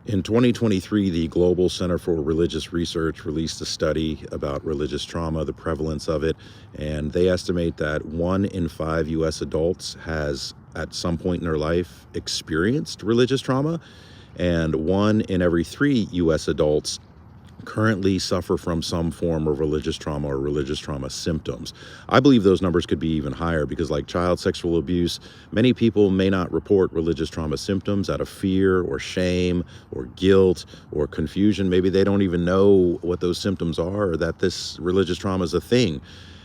In 2023, the Global Center for Religious Research released a study about religious trauma, the prevalence of it, and they estimate that 1 in 5 U.S. adults has, at some point in their life, experienced religious trauma, and 1 in every 3 U.S. adults currently suffer from some form of religious trauma or religious trauma symptoms. I believe those numbers could be even higher because, like child sexual abuse, many people may not report religious trauma symptoms out of fear or shame or guilt or confusion. Maybe they don't even know what those symptoms are or that this religious trauma is a thing.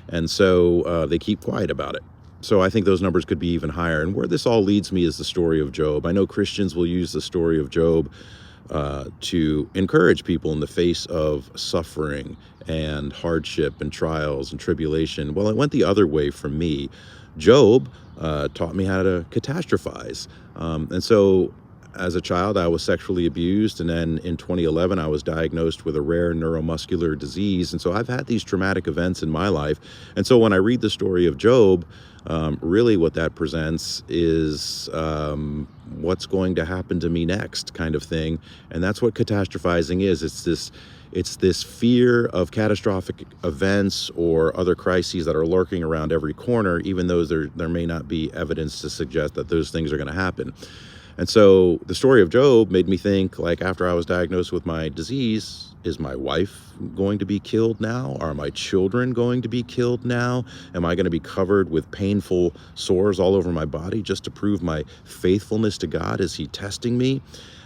And so they keep quiet about it. So I think those numbers could be even higher. And where this all leads me is the story of Job. I know Christians will use the story of Job to encourage people in the face of suffering and hardship and trials and tribulation. Well, it went the other way for me. Job taught me how to catastrophize. And so as a child, I was sexually abused. And then in 2011, I was diagnosed with a rare neuromuscular disease. And so I've had these traumatic events in my life. And so when I read the story of Job, really what that presents is what's going to happen to me next kind of thing. And that's what catastrophizing is. It's this fear of catastrophic events or other crises that are lurking around every corner, even though there may not be evidence to suggest that those things are going to happen. And so the story of Job made me think, like, after I was diagnosed with my disease, is my wife going to be killed now? Are my children going to be killed now? Am I going to be covered with painful sores all over my body just to prove my faithfulness to God? Is he testing me?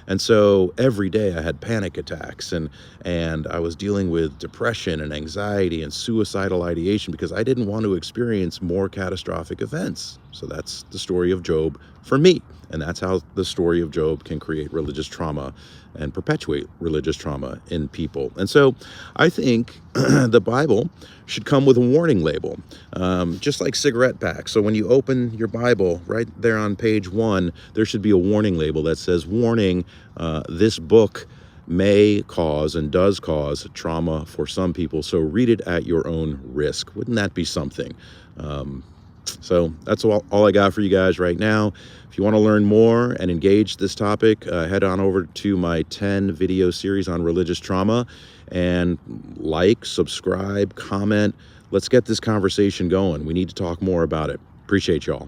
And so every day I had panic attacks and I was dealing with depression and anxiety and suicidal ideation because I didn't want to experience more catastrophic events. So that's the story of Job for me. And that's how the story of Job can create religious trauma and perpetuate religious trauma in people. And so I think the Bible should come with a warning label, just like cigarette packs. So when you open your Bible, right there on page 1, there should be a warning label that says, warning, this book may cause and does cause trauma for some people. So read it at your own risk. Wouldn't that be something? So that's all I got for you guys right now. If you want to learn more and engage this topic, head on over to my 10 video series on religious trauma and like, subscribe, comment. Let's get this conversation going. We need to talk more about it. Appreciate y'all.